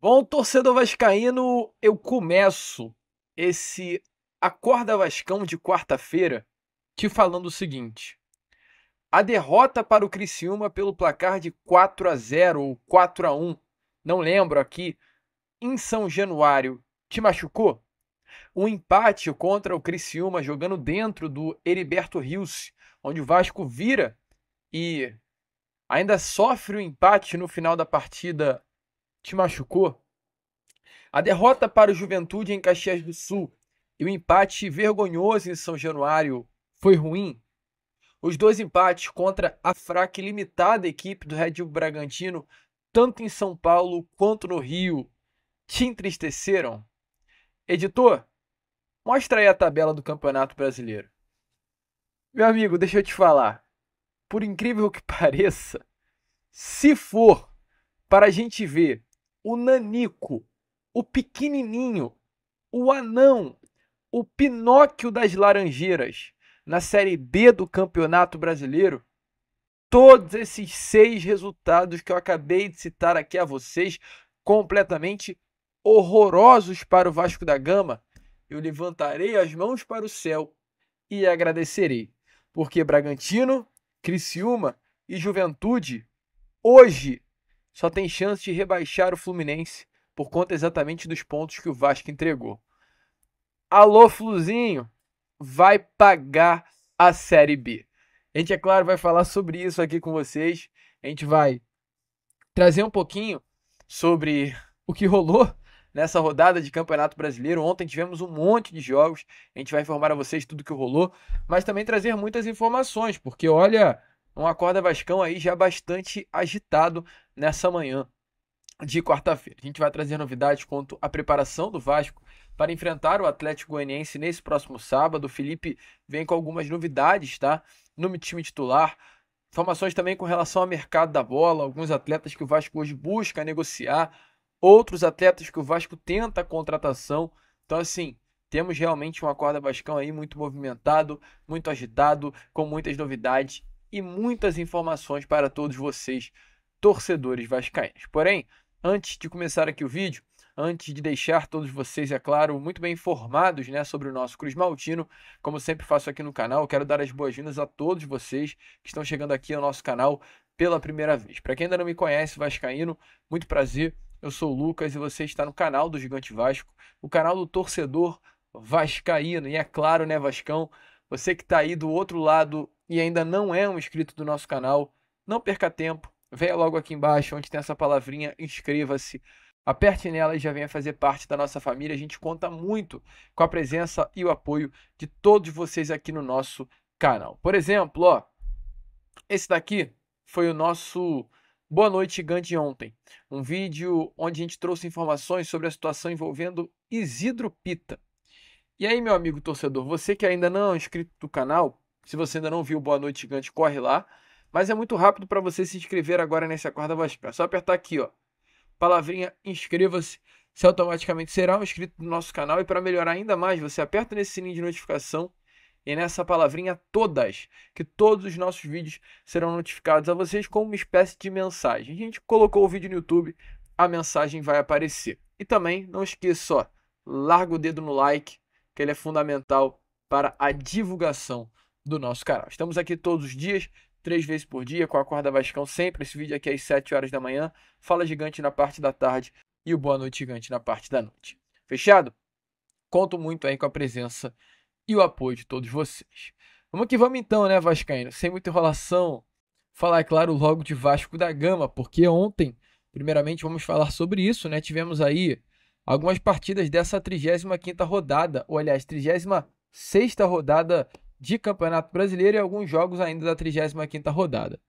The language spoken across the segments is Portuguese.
Bom, torcedor vascaíno, eu começo esse Acorda Vascão de quarta-feira te falando o seguinte: a derrota para o Criciúma pelo placar de 4-0 ou 4-1, não lembro aqui, em São Januário, te machucou? O empate contra o Criciúma jogando dentro do Heriberto Rios, onde o Vasco vira e ainda sofre o empate no final da partida, te machucou? A derrota para o Juventude em Caxias do Sul e o empate vergonhoso em São Januário foi ruim? Os dois empates contra a fraca e limitada equipe do Red Bull Bragantino, tanto em São Paulo quanto no Rio, te entristeceram? Editor, mostra aí a tabela do Campeonato Brasileiro. Meu amigo, deixa eu te falar. Por incrível que pareça, se for para a gente ver o Nanico, o pequenininho, o anão, o Pinóquio das Laranjeiras na Série B do Campeonato Brasileiro, todos esses 6 resultados que eu acabei de citar aqui a vocês, completamente horrorosos para o Vasco da Gama, eu levantarei as mãos para o céu e agradecerei, porque Bragantino, Criciúma e Juventude hoje só tem chance de rebaixar o Fluminense por conta exatamente dos pontos que o Vasco entregou. Alô, Fluzinho, vai pagar a Série B. A gente, é claro, vai falar sobre isso aqui com vocês. A gente vai trazer um pouquinho sobre o que rolou nessa rodada de Campeonato Brasileiro. Ontem tivemos um monte de jogos. A gente vai informar a vocês tudo o que rolou, mas também trazer muitas informações, porque olha, um Acorda Vascão aí já bastante agitado nessa manhã de quarta-feira. A gente vai trazer novidades quanto à preparação do Vasco para enfrentar o Atlético Goianiense nesse próximo sábado. O Felipe vem com algumas novidades, tá? No time titular. Informações também com relação ao mercado da bola, alguns atletas que o Vasco hoje busca negociar, outros atletas que o Vasco tenta a contratação. Então, assim, temos realmente um Acorda Vascão aí muito movimentado, muito agitado, com muitas novidades e muitas informações para todos vocês, torcedores vascaínos. Porém, antes de começar aqui o vídeo, antes de deixar todos vocês, é claro, muito bem informados, né, sobre o nosso Cruz Maltino, como sempre faço aqui no canal, eu quero dar as boas-vindas a todos vocês que estão chegando aqui ao nosso canal pela primeira vez. Para quem ainda não me conhece, vascaíno, muito prazer, eu sou o Lucas e você está no canal do Gigante Vasco, o canal do torcedor vascaíno. E é claro, né, Vascão, você que está aí do outro lado e ainda não é um inscrito do nosso canal, não perca tempo, venha logo aqui embaixo onde tem essa palavrinha, inscreva-se. Aperte nela e já venha fazer parte da nossa família. A gente conta muito com a presença e o apoio de todos vocês aqui no nosso canal. Por exemplo, ó, esse daqui foi o nosso Boa Noite Gigante ontem. Um vídeo onde a gente trouxe informações sobre a situação envolvendo Isidro Pita. E aí, meu amigo torcedor, você que ainda não é inscrito do canal, se você ainda não viu o Boa Noite Gigante, corre lá. Mas é muito rápido para você se inscrever agora nesse Acorda Vasco. É só apertar aqui, ó, palavrinha inscreva-se, você automaticamente será um inscrito do nosso canal. E para melhorar ainda mais, você aperta nesse sininho de notificação e nessa palavrinha todas, que todos os nossos vídeos serão notificados a vocês como uma espécie de mensagem. A gente colocou o vídeo no YouTube, a mensagem vai aparecer. E também, não esqueça, ó, larga o dedo no like, que ele é fundamental para a divulgação do nosso canal. Estamos aqui todos os dias, 3 vezes por dia, com a Acorda Vascão sempre. Esse vídeo aqui é às 7 horas da manhã, Fala Gigante na parte da tarde e o Boa Noite Gigante na parte da noite. Fechado? Conto muito aí com a presença e o apoio de todos vocês. Vamos que vamos então, né, vascaíno? Sem muita enrolação, falar, é claro, logo de Vasco da Gama, porque ontem, primeiramente, vamos falar sobre isso, né? Tivemos aí algumas partidas dessa 35ª rodada, ou aliás, 36ª rodada de Campeonato Brasileiro e alguns jogos ainda da 35ª rodada.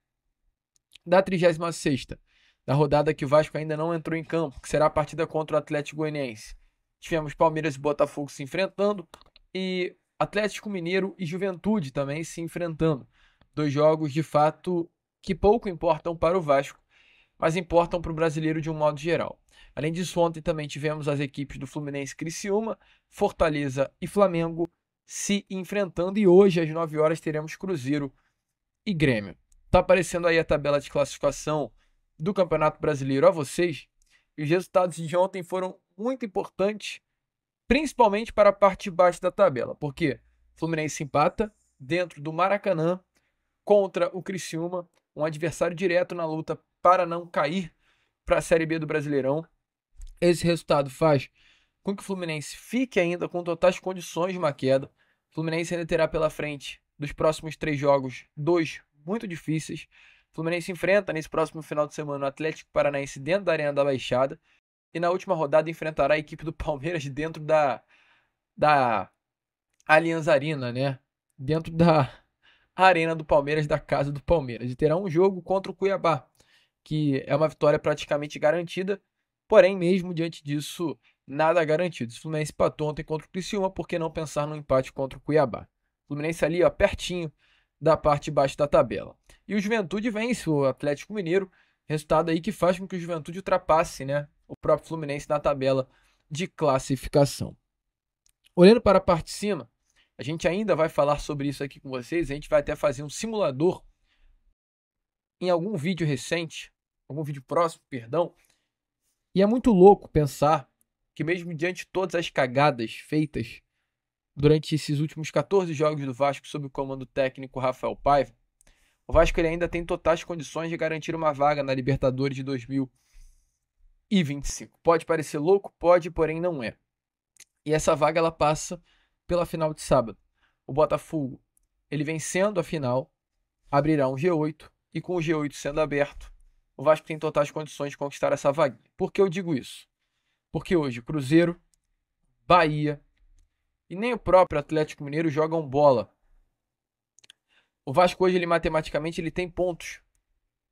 Da 36ª, da rodada que o Vasco ainda não entrou em campo, que será a partida contra o Atlético Goianiense. Tivemos Palmeiras e Botafogo se enfrentando e Atlético Mineiro e Juventude também se enfrentando. 2 jogos, de fato, que pouco importam para o Vasco, mas importam para o brasileiro de um modo geral. Além disso, ontem também tivemos as equipes do Fluminense, Criciúma, Fortaleza e Flamengo se enfrentando. E hoje, às 9 horas, teremos Cruzeiro e Grêmio. Tá aparecendo aí a tabela de classificação do Campeonato Brasileiro a vocês. E os resultados de ontem foram muito importantes, principalmente para a parte de baixo da tabela. Porque o Fluminense empata dentro do Maracanã contra o Criciúma, um adversário direto na luta para não cair para a Série B do Brasileirão. Esse resultado faz com que o Fluminense fique ainda com totais condições de uma queda. O Fluminense ainda terá pela frente, dos próximos 3 jogos, 2 muito difíceis. O Fluminense enfrenta nesse próximo final de semana o Atlético Paranaense dentro da Arena da Baixada. E na última rodada enfrentará a equipe do Palmeiras dentro da Allianz Arena, né? Dentro da Arena do Palmeiras, da casa do Palmeiras. E terá um jogo contra o Cuiabá, que é uma vitória praticamente garantida, porém, mesmo diante disso, nada garantido. O Fluminense empatou ontem contra o Criciúma, por que não pensar no empate contra o Cuiabá? O Fluminense ali, ó, pertinho da parte de baixo da tabela. E o Juventude vence o Atlético Mineiro, resultado aí que faz com que o Juventude ultrapasse, né, o próprio Fluminense na tabela de classificação. Olhando para a parte de cima, a gente ainda vai falar sobre isso aqui com vocês, a gente vai até fazer um simulador em algum vídeo recente, algum vídeo próximo, perdão. E é muito louco pensar que mesmo diante de todas as cagadas feitas durante esses últimos 14 jogos do Vasco sob o comando técnico Rafael Paiva, o Vasco ele ainda tem totais condições de garantir uma vaga na Libertadores de 2025. Pode parecer louco? Pode, porém não é. E essa vaga ela passa pela final de sábado. O Botafogo, ele vencendo a final, abrirá um G8 e com o G8 sendo aberto, o Vasco tem totais condições de conquistar essa vaga. Por que eu digo isso? Porque hoje Cruzeiro, Bahia e nem o próprio Atlético Mineiro jogam bola. O Vasco hoje, ele matematicamente, ele tem pontos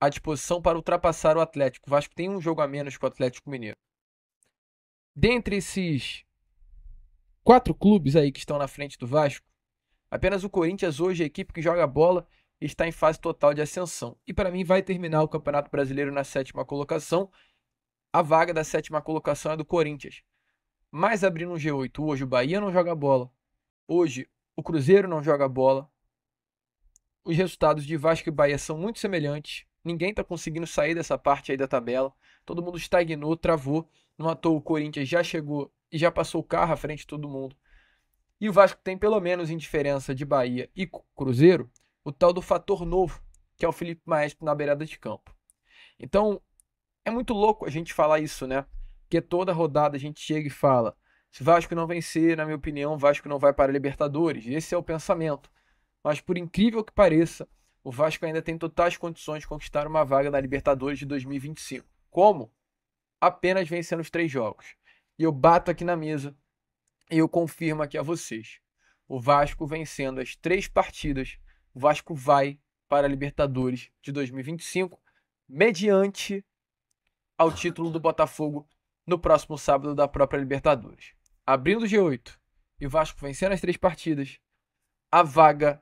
à disposição para ultrapassar o Atlético. O Vasco tem um jogo a menos que o Atlético Mineiro. Dentre esses 4 clubes aí que estão na frente do Vasco, apenas o Corinthians hoje, a equipe que joga bola, está em fase total de ascensão. E para mim vai terminar o Campeonato Brasileiro na 7ª colocação. A vaga da 7ª colocação é do Corinthians. Mas abrindo um G8, hoje o Bahia não joga bola. Hoje o Cruzeiro não joga bola. Os resultados de Vasco e Bahia são muito semelhantes. Ninguém está conseguindo sair dessa parte aí da tabela. Todo mundo estagnou, travou. Não à toa o Corinthians já chegou e já passou o carro à frente de todo mundo. E o Vasco tem pelo menos em diferença de Bahia e Cruzeiro o tal do fator novo, que é o Felipe Maestro na beirada de campo. Então, é muito louco a gente falar isso, né? Porque toda rodada a gente chega e fala: se Vasco não vencer, na minha opinião, o Vasco não vai para a Libertadores. Esse é o pensamento. Mas por incrível que pareça, o Vasco ainda tem totais condições de conquistar uma vaga na Libertadores de 2025. Como? Apenas vencendo os 3 jogos. E eu bato aqui na mesa e eu confirmo aqui a vocês. O Vasco vencendo as 3 partidas, o Vasco vai para a Libertadores de 2025, mediante ao título do Botafogo no próximo sábado da própria Libertadores. Abrindo o G8 e o Vasco vencendo as 3 partidas, a vaga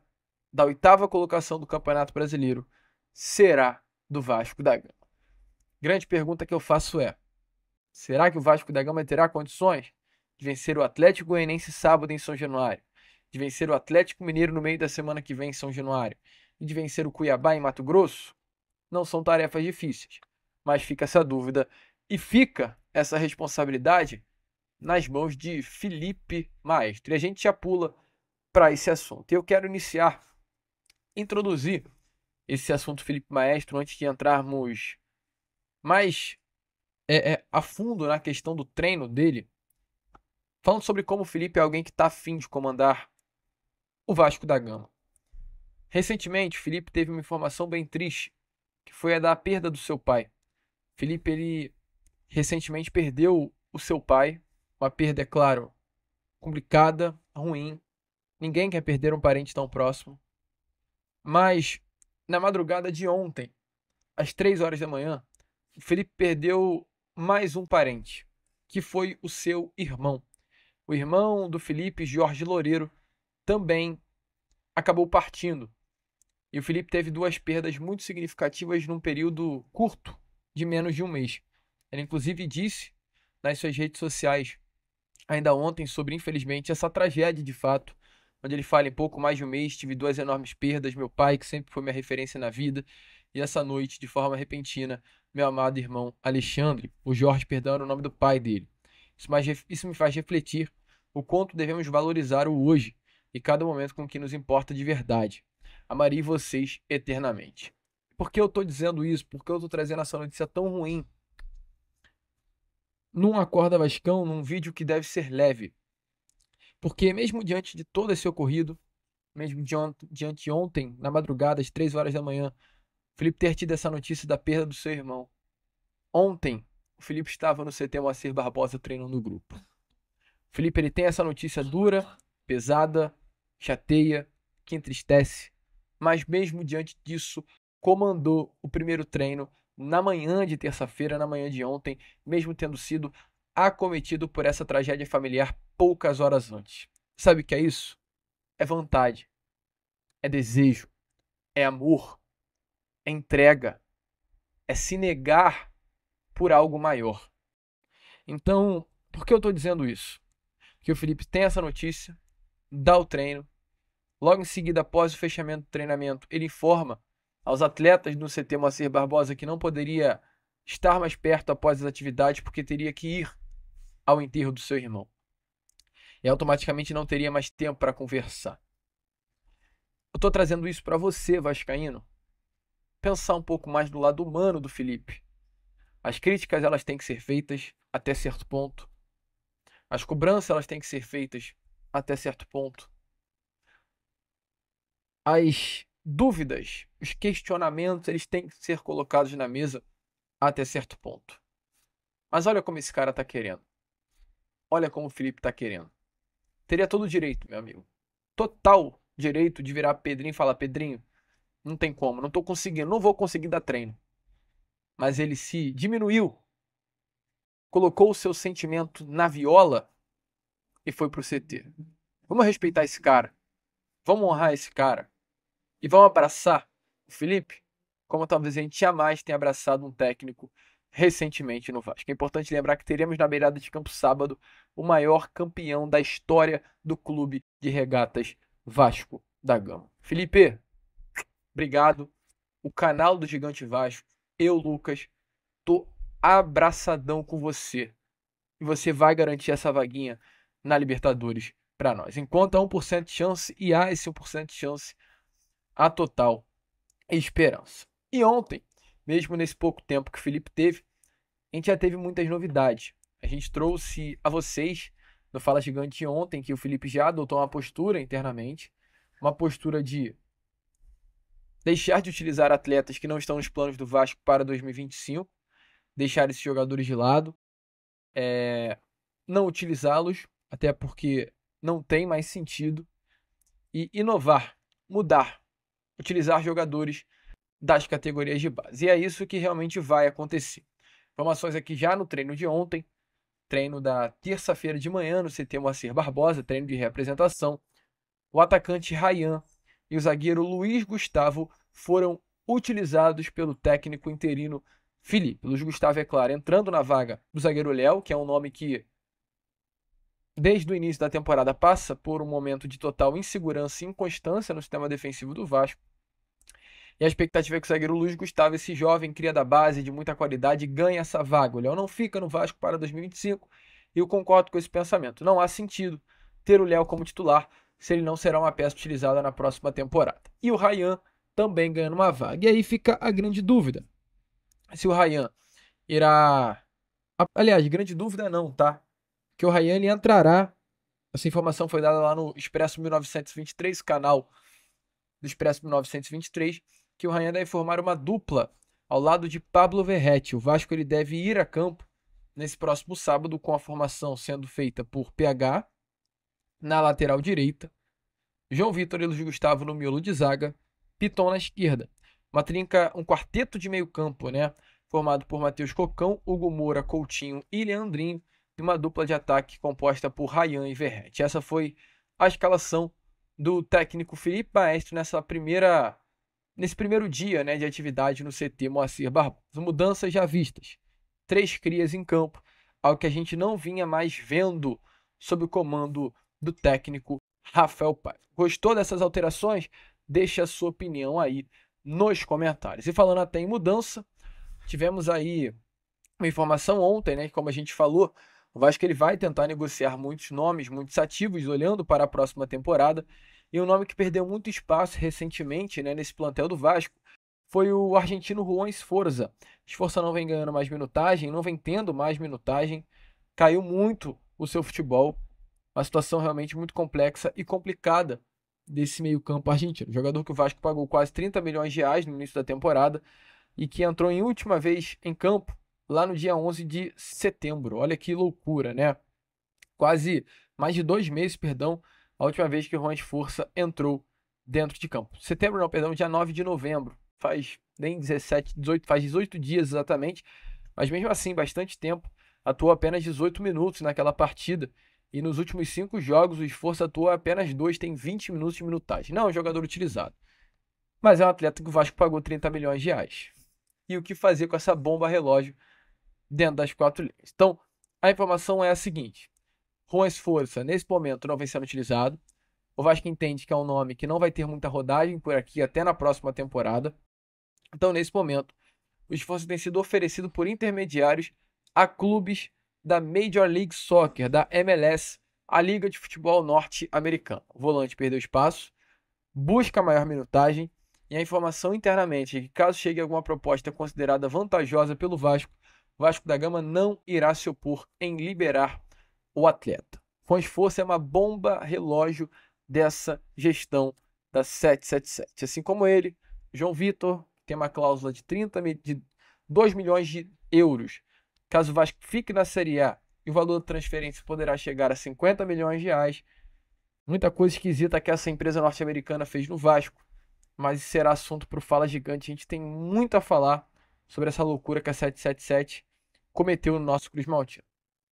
da 8ª colocação do Campeonato Brasileiro será do Vasco da Gama. Grande pergunta que eu faço é: será que o Vasco da Gama terá condições de vencer o Atlético Goianiense sábado em São Januário, de vencer o Atlético Mineiro no meio da semana que vem em São Januário e de vencer o Cuiabá em Mato Grosso? Não são tarefas difíceis, mas fica essa dúvida e fica essa responsabilidade nas mãos de Felipe Maestro. E a gente já pula para esse assunto. Eu quero introduzir esse assunto Felipe Maestro antes de entrarmos mais a fundo na questão do treino dele, falando sobre como o Felipe é alguém que está afim de comandar o Vasco da Gama. Recentemente, o Felipe teve uma informação bem triste, que foi a da perda do seu pai. Felipe, ele recentemente perdeu o seu pai, uma perda, é claro, complicada, ruim. Ninguém quer perder um parente tão próximo. Mas, na madrugada de ontem, às 3 horas da manhã, o Felipe perdeu mais um parente, que foi o seu irmão. O irmão do Felipe, Jorge Loureiro, também acabou partindo. E o Felipe teve 2 perdas muito significativas num período curto, de menos de um mês. Ele inclusive disse nas suas redes sociais, ainda ontem, sobre, infelizmente, essa tragédia de fato, onde ele fala: em pouco mais de um mês tive 2 enormes perdas, meu pai, que sempre foi minha referência na vida, e essa noite, de forma repentina, meu amado irmão Alexandre, o Jorge, perdão, era o nome do pai dele. Isso me faz refletir o quanto devemos valorizar o hoje e cada momento com o que nos importa de verdade. Amarei vocês eternamente. Por que eu estou dizendo isso? Por que eu estou trazendo essa notícia tão ruim? Num Acorda Vascão, num vídeo que deve ser leve. Porque mesmo diante de todo esse ocorrido, mesmo diante de ontem, na madrugada, às 3 horas da manhã, o Felipe ter tido essa notícia da perda do seu irmão. Ontem, o Felipe estava no CT Moacir Barbosa treinando no grupo. O Felipe ele tem essa notícia dura, pesada, chateia, que entristece, mas mesmo diante disso, comandou o primeiro treino na manhã de terça-feira, na manhã de ontem, mesmo tendo sido acometido por essa tragédia familiar poucas horas antes. Sabe o que é isso? É vontade, é desejo, é amor, é entrega, é se negar por algo maior. Então, por que eu estou dizendo isso? Porque o Felipe tem essa notícia, dá o treino, logo em seguida, após o fechamento do treinamento, ele informa aos atletas do CT Moacir Barbosa que não poderia estar mais perto após as atividades porque teria que ir ao enterro do seu irmão. E automaticamente não teria mais tempo para conversar. Eu estou trazendo isso para você, vascaíno, pensar um pouco mais do lado humano do Felipe. As críticas elas têm que ser feitas até certo ponto. As cobranças elas têm que ser feitas até certo ponto. As dúvidas, os questionamentos, eles têm que ser colocados na mesa até certo ponto. Mas olha como esse cara tá querendo. Olha como o Felipe tá querendo. Teria todo o direito, meu amigo. Total direito de virar Pedrinho e falar: Pedrinho, não tem como, não tô conseguindo, não vou conseguir dar treino. Mas ele se diminuiu, colocou o seu sentimento na viola e foi pro CT. Vamos respeitar esse cara. Vamos honrar esse cara. E vamos abraçar o Felipe como talvez a gente jamais tenha abraçado um técnico recentemente no Vasco. É importante lembrar que teremos na beirada de campo sábado o maior campeão da história do clube de regatas Vasco da Gama. Felipe, obrigado. O canal do Gigante Vasco, eu, Lucas, tô abraçadão com você. E você vai garantir essa vaguinha na Libertadores para nós. Enquanto há 1% de chance, e há esse 1% de chance, a total esperança. E ontem, mesmo nesse pouco tempo que o Felipe teve, a gente já teve muitas novidades. A gente trouxe a vocês no Fala Gigante ontem que o Felipe já adotou uma postura internamente, uma postura de deixar de utilizar atletas que não estão nos planos do Vasco para 2025, deixar esses jogadores de lado, não utilizá-los, até porque não tem mais sentido, e inovar, mudar, utilizar jogadores das categorias de base. E é isso que realmente vai acontecer. Informações aqui já no treino de ontem, treino da terça-feira de manhã no CT Moacir Barbosa, treino de reapresentação. O atacante Ryan e o zagueiro Luiz Gustavo foram utilizados pelo técnico interino Felipe. Luiz Gustavo, é claro, entrando na vaga do zagueiro Léo, que é um nome que desde o início da temporada passa por um momento de total insegurança e inconstância no sistema defensivo do Vasco. E a expectativa é que o zagueiro Luiz Gustavo, esse jovem cria da base de muita qualidade, ganhe essa vaga. O Léo não fica no Vasco para 2025 e eu concordo com esse pensamento. Não há sentido ter o Léo como titular se ele não será uma peça utilizada na próxima temporada. E o Ryan também ganhando uma vaga. E aí fica a grande dúvida. Se o Ryan irá... Aliás, grande dúvida não, tá? Que o Ryan ele entrará... Essa informação foi dada lá no Expresso 1923, canal do Expresso 1923, que o Ryan deve formar uma dupla ao lado de Pablo Verratti. O Vasco ele deve ir a campo nesse próximo sábado com a formação sendo feita por PH na lateral direita, João Vitor e Luiz Gustavo no miolo de zaga, Piton na esquerda. Uma trinca, um quarteto de meio campo, né? Formado por Matheus Cocão, Hugo Moura, Coutinho e Leandrinho, e uma dupla de ataque composta por Ryan e Verratti. Essa foi a escalação do técnico Felipe Maestro nesse primeiro dia, né, de atividade no CT Moacir Barbosa. Mudanças já vistas. 3 crias em campo, algo que a gente não vinha mais vendo sob o comando do técnico Rafael Paiva. Gostou dessas alterações? Deixe a sua opinião aí nos comentários. E falando até em mudança, tivemos aí uma informação ontem, né, que como a gente falou, o Vasco ele vai tentar negociar muitos nomes, muitos ativos, olhando para a próxima temporada. E um nome que perdeu muito espaço recentemente, né, nesse plantel do Vasco foi o argentino Juan Esforza. Esforza não vem ganhando mais minutagem, não vem tendo mais minutagem, caiu muito o seu futebol. Uma situação realmente muito complexa e complicada desse meio-campo argentino. Jogador que o Vasco pagou quase 30 milhões de reais no início da temporada e que entrou em última vez em campo lá no dia 11 de setembro. Olha que loucura, né? Quase mais de 2 meses, perdão, a última vez que o Juan Esforza entrou dentro de campo. Setembro não, perdão, dia 9 de novembro. Faz nem 17, 18, faz 18 dias exatamente, mas mesmo assim, bastante tempo. Atuou apenas 18 minutos naquela partida. E nos últimos 5 jogos, o Esforço atuou apenas 2, tem 20 minutos de minutagem. Não é um jogador utilizado, mas é um atleta que o Vasco pagou 30 milhões de reais. E o que fazer com essa bomba relógio dentro das 4 linhas? Então, a informação é a seguinte. Juan Esforça, nesse momento, não vem sendo utilizado. O Vasco entende que é um nome que não vai ter muita rodagem por aqui até na próxima temporada. Então, nesse momento, o Esforço tem sido oferecido por intermediários a clubes da Major League Soccer, da MLS, a Liga de Futebol Norte-Americana. O volante perdeu espaço, busca maior minutagem e a informação internamente é que caso chegue alguma proposta considerada vantajosa pelo Vasco, o Vasco da Gama não irá se opor em liberar o atleta. Com esforço é uma bomba relógio dessa gestão da 777. Assim como ele, João Vitor tem uma cláusula de 2 milhões de euros. Caso o Vasco fique na Série A e o valor da transferência poderá chegar a 50 milhões de reais. Muita coisa esquisita que essa empresa norte-americana fez no Vasco, mas isso será assunto para o Fala Gigante. A gente tem muito a falar sobre essa loucura que a 777 cometeu no nosso Cruz Maltino.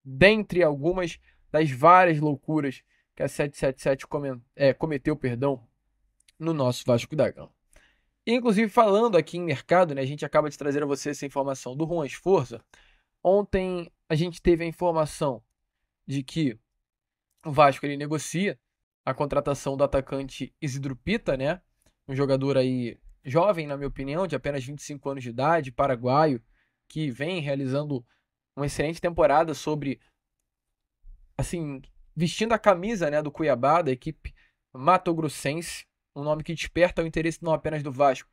Dentre algumas das várias loucuras que a 777 cometeu, no nosso Vasco da Gama. Inclusive, falando aqui em mercado, né, a gente acaba de trazer a você essa informação do Juan Esforza. Ontem a gente teve a informação de que o Vasco ele negocia a contratação do atacante Isidro Pita, né? Um jogador aí jovem, na minha opinião, de apenas 25 anos de idade, paraguaio, que vem realizando uma excelente temporada vestindo a camisa, né, do Cuiabá, da equipe matogrossense, um nome que desperta o interesse não apenas do Vasco,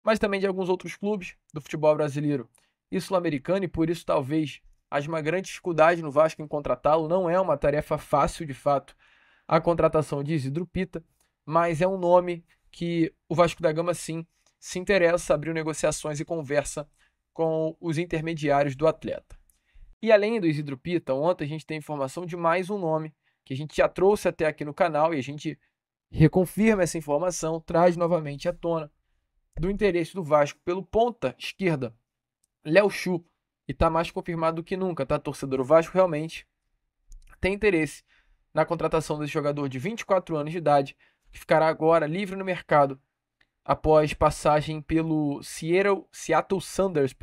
mas também de alguns outros clubes do futebol brasileiro e sul-americano, e por isso talvez haja uma grande dificuldade no Vasco em contratá-lo. Não é uma tarefa fácil, de fato, a contratação de Isidro Pita, mas é um nome que o Vasco da Gama, sim, se interessa, abriu negociações e conversa com os intermediários do atleta. E além do Isidro Pita, ontem a gente tem informação de mais um nome que a gente já trouxe até aqui no canal e a gente reconfirma essa informação, traz novamente à tona do interesse do Vasco pelo ponta esquerda, Léo Chu, e está mais confirmado do que nunca, tá? Torcedor, o Vasco realmente tem interesse na contratação desse jogador de 24 anos de idade, que ficará agora livre no mercado após passagem pelo Seattle Sounders,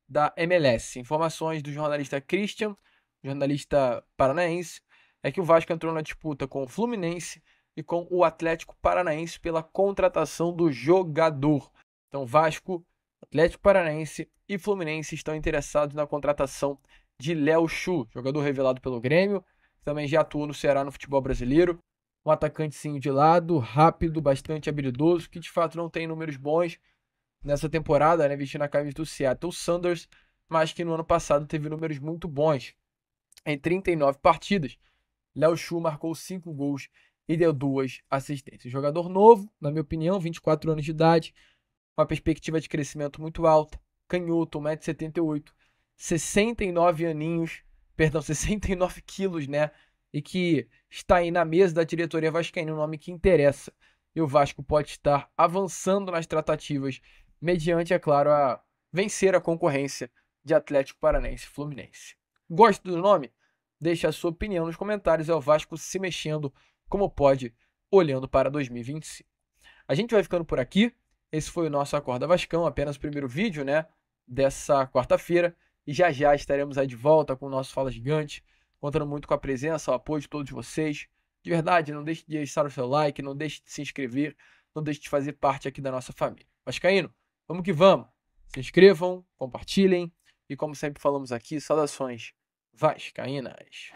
da MLS. Informações do jornalista Christian, jornalista paranaense, é que o Vasco entrou na disputa com o Fluminense e com o Atlético Paranaense pela contratação do jogador. Então, Vasco, Atlético Paranaense e Fluminense estão interessados na contratação de Léo Chu, jogador revelado pelo Grêmio, também já atuou no Ceará no futebol brasileiro. Um atacantezinho de lado, rápido, bastante habilidoso, que de fato não tem números bons nessa temporada, né, vestindo a camisa do Seattle Sounders, mas que no ano passado teve números muito bons. Em 39 partidas, Léo Chu marcou 5 gols e deu 2 assistências. Jogador novo, na minha opinião, 24 anos de idade, uma perspectiva de crescimento muito alta, canhoto, 1,78 m, 69 aninhos, 69 quilos, né? E que está aí na mesa da diretoria vascaína, um nome que interessa. E o Vasco pode estar avançando nas tratativas, mediante, é claro, a vencer a concorrência de Atlético Paranaense e Fluminense. Gosta do nome? Deixe a sua opinião nos comentários. É o Vasco se mexendo como pode, olhando para 2025. A gente vai ficando por aqui. Esse foi o nosso Acorda Vascão, apenas o primeiro vídeo, né, dessa quarta-feira. E já já estaremos aí de volta com o nosso Fala Gigante, contando muito com a presença, o apoio de todos vocês. De verdade, não deixe de deixar o seu like, não deixe de se inscrever, não deixe de fazer parte aqui da nossa família. Vascaíno, vamos que vamos. Se inscrevam, compartilhem e, como sempre falamos aqui, saudações vascaínas.